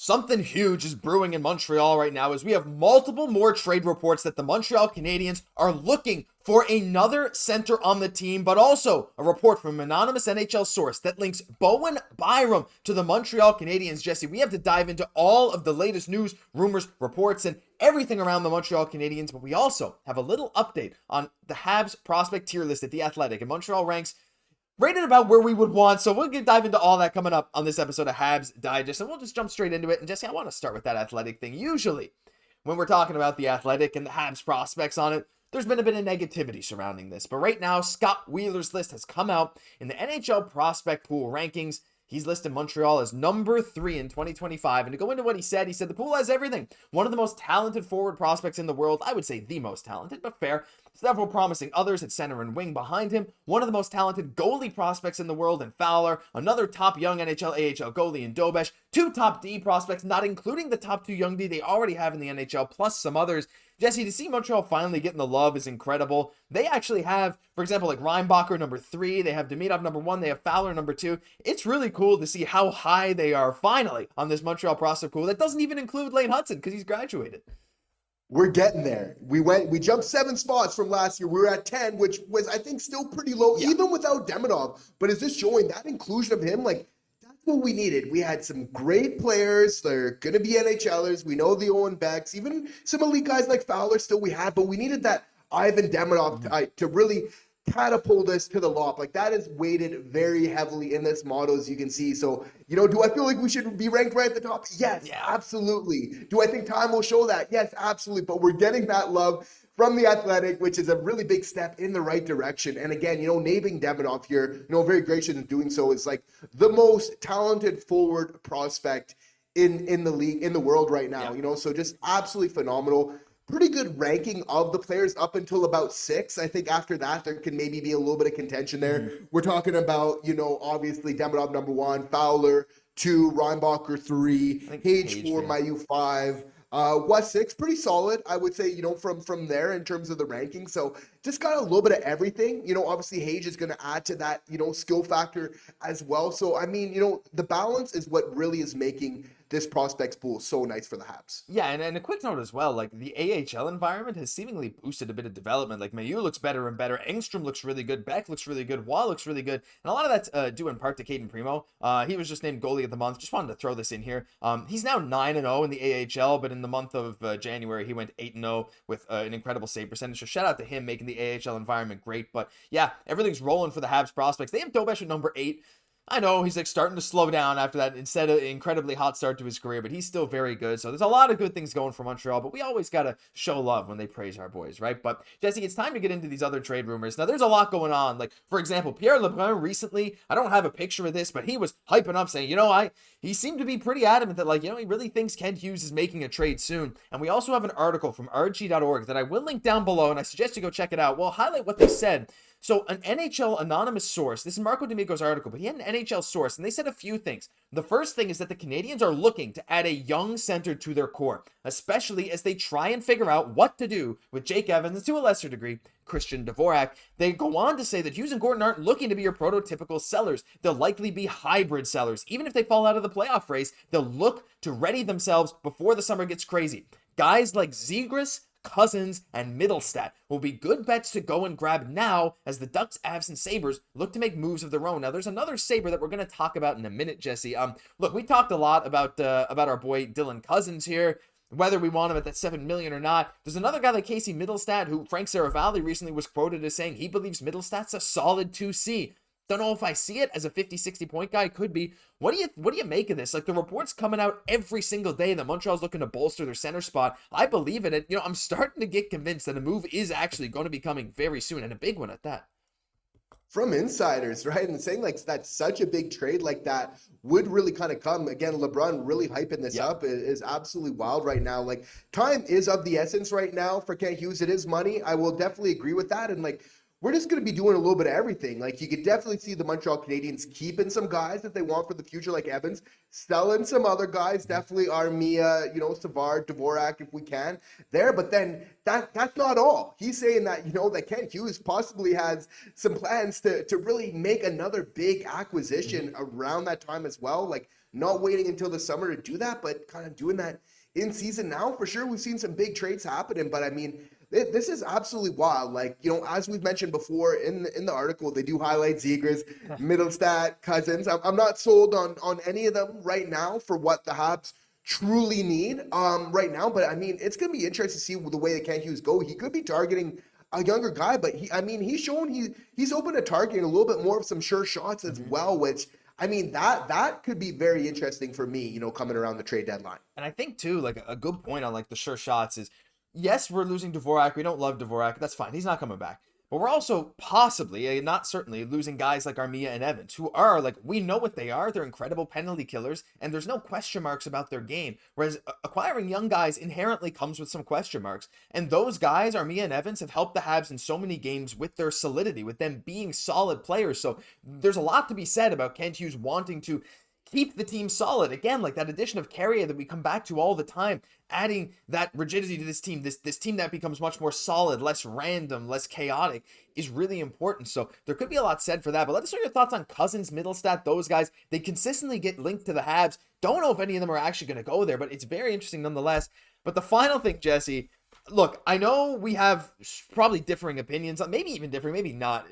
Something huge is brewing in Montreal right now as we have multiple more trade reports that the Montreal Canadiens are looking for another center on the team, but also a report from an anonymous NHL source that links Bowen Byram to the Montreal Canadiens. Jesse, we have to dive into all of the latest news, rumors, reports, and everything around the Montreal Canadiens, but we also have a little update on the Habs prospect tier list at The Athletic, and Montreal ranks rated about where we would want. So we'll dive into all that coming up on this episode of Habs Digest, and we'll just jump straight into it. And Jesse, I want to start with that Athletic thing. Usually, when we're talking about the Athletic and the Habs prospects on it, there's been a bit of negativity surrounding this. But right now, Scott Wheeler's list has come out in the NHL prospect pool rankings. He's listed Montreal as number 3 in 2025. And to go into what he said the pool has everything. One of the most talented forward prospects in the world. I would say the most talented, but fair. Several promising others at center and wing behind him. One of the most talented goalie prospects in the world in Fowler. Another top young NHL, AHL goalie in Dobeš. 2 top D prospects, not including the top 2 young D they already have in the NHL, plus some others. Jesse, to see Montreal finally getting the love is incredible. They actually have, for example, like Reinbacher number 3. They have Demidov number 1. They have Fowler number 2. It's really cool to see how high they are finally on this Montreal prospect pool. That doesn't even include Lane Hutson because he's graduated. We're getting there. We jumped 7 spots from last year. We were at 10, which was, I think, still pretty low, even without Demidov. But is this showing that inclusion of him? Like, that's what we needed. We had some great players. They're going to be NHLers. We know the Owen Becks, even some elite guys like Fowler still we had, but we needed that Ivan Demidov to really catapult us to the top. Like, that is weighted very heavily in this model, as you can see. So, do I feel like we should be ranked right at the top? Yes, absolutely. Do I think time will show that? Yes, absolutely. But we're getting that love from The Athletic, which is a really big step in the right direction. And again, naming Demidov here, very gracious in doing so, is like the most talented forward prospect in the league, in the world right now. So just absolutely phenomenal. Pretty good ranking of the players up until about 6. I think after that, there can maybe be a little bit of contention there. Mm-hmm. We're talking about, obviously Demidov number 1, Fowler 2, Reinbacher 3, Hage 4, Mailloux 5. West 6, pretty solid, I would say, from there in terms of the ranking. So just got a little bit of everything. Obviously Hage is going to add to that, skill factor as well. So, I mean, the balance is what really is making this prospects pool so nice for the Habs. Yeah, and a quick note as well, like the AHL environment has seemingly boosted a bit of development. Like Mailloux looks better and better. Engstrom looks really good. Beck looks really good. Wall looks really good. And a lot of that's due in part to Cayden Primeau. He was just named goalie of the month. Just wanted to throw this in here. He's now 9-0 in the AHL, but in the month of January, he went 8-0 with an incredible save percentage. So shout out to him making the AHL environment great. But yeah, everything's rolling for the Habs prospects. They have Dobeš at number 8. I know he's like starting to slow down after that instead of an incredibly hot start to his career, but he's still very good. So there's a lot of good things going for Montreal, but we always got to show love when they praise our boys, right? But Jesse, it's time to get into these other trade rumors. Now there's a lot going on. Like, for example, Pierre Lebrun recently, I don't have a picture of this, but he was hyping up saying, he seemed to be pretty adamant that he really thinks Kent Hughes is making a trade soon. And we also have an article from rg.org that I will link down below, and I suggest you go check it out. We'll highlight what they said. So an NHL anonymous source, this is Marco D'Amico's article, but he had an NHL source, and they said a few things. The first thing is that the Canadiens are looking to add a young center to their core, especially as they try and figure out what to do with Jake Evans, and to a lesser degree, Christian Dvorak. They go on to say that Hughes and Gordon aren't looking to be your prototypical sellers. They'll likely be hybrid sellers. Even if they fall out of the playoff race, they'll look to ready themselves before the summer gets crazy. Guys like Zegras, Cozens, and Mittelstadt will be good bets to go and grab now as the Ducks, Avs, and Sabres look to make moves of their own. Now, there's another Sabre that we're going to talk about in a minute, Jesse. Look, we talked a lot about our boy Dylan Cozens here, whether we want him at that $7 million or not. There's another guy like Casey Mittelstadt, who Frank Saravalli recently was quoted as saying he believes Mittelstadt's a solid 2C. Don't know if I see it as a 50-60 point guy. Could be. What do you make of this? Like, the reports coming out every single day that Montreal's looking to bolster their center spot. I believe in it. I'm starting to get convinced that a move is actually going to be coming very soon, and a big one at that. From insiders, right? And saying that's such a big trade like that would really kind of come. Again, LeBron really hyping this up is absolutely wild right now. Like, time is of the essence right now for Kent Hughes. It is money. I will definitely agree with that. And we're just going to be doing a little bit of everything. Like, you could definitely see the Montreal Canadiens keeping some guys that they want for the future, like Evans, selling some other guys, definitely Armia, Savard, Dvorak, if we can there. But then that's not all. He's saying that, that Kent Hughes possibly has some plans to really make another big acquisition around that time as well. Like, not waiting until the summer to do that, but kind of doing that in season now. For sure, we've seen some big trades happening, but I mean, this is absolutely wild. Like, as we've mentioned before in the article, they do highlight Zegras, Mittelstadt, Cozens. I'm not sold on any of them right now for what the Habs truly need right now, but I mean, it's going to be interesting to see the way that Hughes go. He could be targeting a younger guy, but he's shown he's open to targeting a little bit more of some sure shots as well, which I mean, that could be very interesting for me, coming around the trade deadline. And I think too, like a good point on like the sure shots is, yes, we're losing Dvorak. We don't love Dvorak. That's fine. He's not coming back. But we're also possibly, not certainly, losing guys like Armia and Evans, who are, like, we know what they are. They're incredible penalty killers, and there's no question marks about their game. Whereas acquiring young guys inherently comes with some question marks. And those guys, Armia and Evans, have helped the Habs in so many games with their solidity, with them being solid players. So there's a lot to be said about Kent Hughes wanting to keep the team solid. Again, like that addition of Carrier that we come back to all the time, adding that rigidity to this team, this team that becomes much more solid, less random, less chaotic, is really important. So there could be a lot said for that. But let us know your thoughts on Cozens, Mittelstadt, those guys. They consistently get linked to the Habs. Don't know if any of them are actually going to go there, but it's very interesting nonetheless. But the final thing, Jesse, look, I know we have probably differing opinions, maybe even differing, maybe not.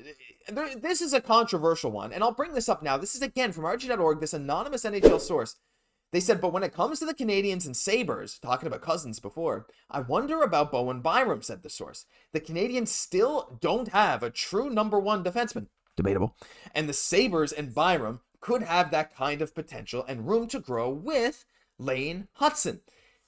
This is a controversial one, and I'll bring this up now. This is, again, from RG.org, this anonymous NHL source. They said, but when it comes to the Canadiens and Sabres, talking about Cozens before, I wonder about Bowen Byram, said the source. The Canadiens still don't have a true number one defenseman. Debatable. And the Sabres and Byram could have that kind of potential and room to grow with Lane Hutson.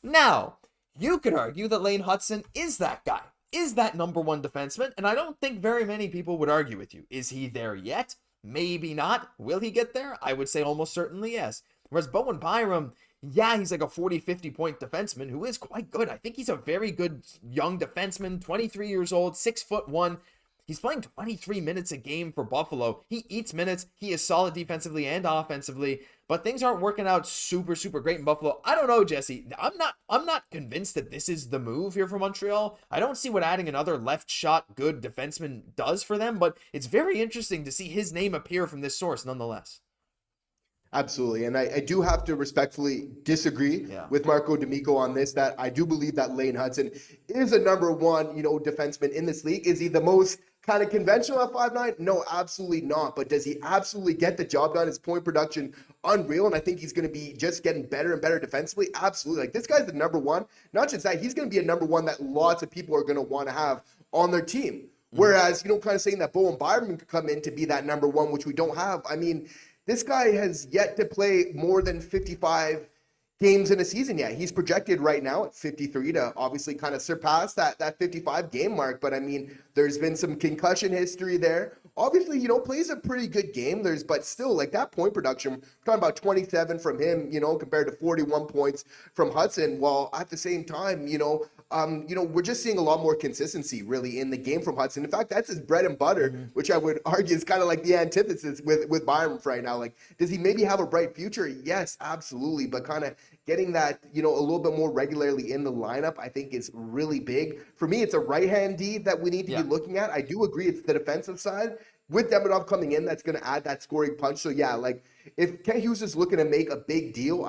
Now, you could argue that Lane Hutson is that guy, is that number one defenseman, and I don't think very many people would argue with you. Is he there yet? Maybe not. Will he get there? I would say almost certainly yes. Whereas Bowen Byram, yeah, he's like a 40, 50-point defenseman who is quite good. I think he's a very good young defenseman, 23 years old, 6'1". He's playing 23 minutes a game for Buffalo. He eats minutes. He is solid defensively and offensively, but things aren't working out super, super great in Buffalo. I don't know, Jesse. I'm not convinced that this is the move here for Montreal. I don't see what adding another left shot good defenseman does for them, but it's very interesting to see his name appear from this source nonetheless. Absolutely. And I do have to respectfully disagree with Marco D'Amico on this, that I do believe that Lane Hutson is a number one, defenseman in this league. Is he the most kind of conventional at 5'9"? No, absolutely not. But does he absolutely get the job done? His point production, unreal. And I think he's going to be just getting better and better defensively. Absolutely. Like, this guy's the number one. Not just that, he's going to be a number one that lots of people are going to want to have on their team. Whereas, kind of saying that Bowen Byram could come in to be that number one, which we don't have. I mean, this guy has yet to play more than 55 games in a season yet. He's projected right now at 53 to obviously kind of surpass that 55 game mark. But I mean, there's been some concussion history there. Obviously, plays a pretty good game. But still, like, that point production, we're talking about 27 from him, compared to 41 points from Hutson. While at the same time, we're just seeing a lot more consistency really in the game from Hutson. In fact, that's his bread and butter, which I would argue is kind of like the antithesis with Byram right now. Like, does he maybe have a bright future? Yes, absolutely. But kind of getting that, a little bit more regularly in the lineup, I think is really big. For me, it's a right-hand D that we need to be looking at. I do agree it's the defensive side. With Demidov coming in, that's going to add that scoring punch. So, yeah, like, if Kent Hughes is looking to make a big deal,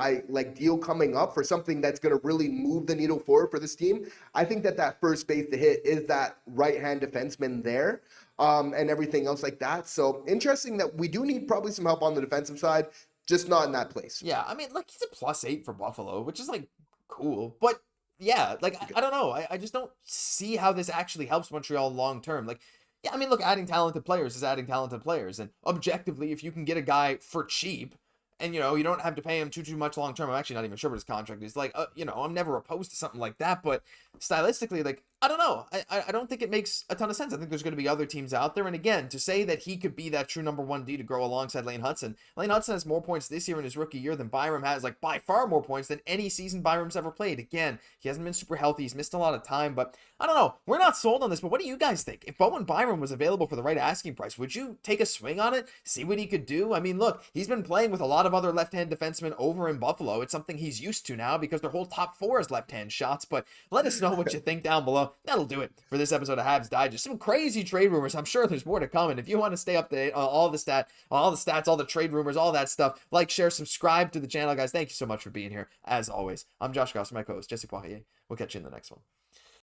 deal coming up for something that's going to really move the needle forward for this team, I think that first base to hit is that right-hand defenseman there, and everything else like that. So, interesting that we do need probably some help on the defensive side, just not in that place. Yeah, I mean, like, he's a +8 for Buffalo, which is, like, cool. But, yeah, like, I don't know. I just don't see how this actually helps Montreal long-term. Like, yeah, I mean, look, adding talented players is adding talented players. And objectively, if you can get a guy for cheap and, you don't have to pay him too much long term, I'm actually not even sure what his contract is. Like, I'm never opposed to something like that. But stylistically, like, I don't know. I don't think it makes a ton of sense. I think there's going to be other teams out there. And again, to say that he could be that true number one D to grow alongside Lane Hutson. Lane Hutson has more points this year in his rookie year than Byram has, like, by far more points than any season Byram's ever played. Again, he hasn't been super healthy. He's missed a lot of time. But I don't know. We're not sold on this. But what do you guys think? If Bowen Byram was available for the right asking price, would you take a swing on it? See what he could do? I mean, look, he's been playing with a lot of other left-hand defensemen over in Buffalo. It's something he's used to now because their whole top four is left-hand shots. But let us know what you think down below. that'll do it for this episode of Habs Digest. Some crazy trade rumors. I'm sure there's more to come. And if you want to stay up to date on all the stats, all the trade rumors, all that stuff, like, share, subscribe to the channel, guys. Thank you so much for being here. As always, I'm Josh Gosse, my co-host Jesse Poirier. We'll catch you in the next one.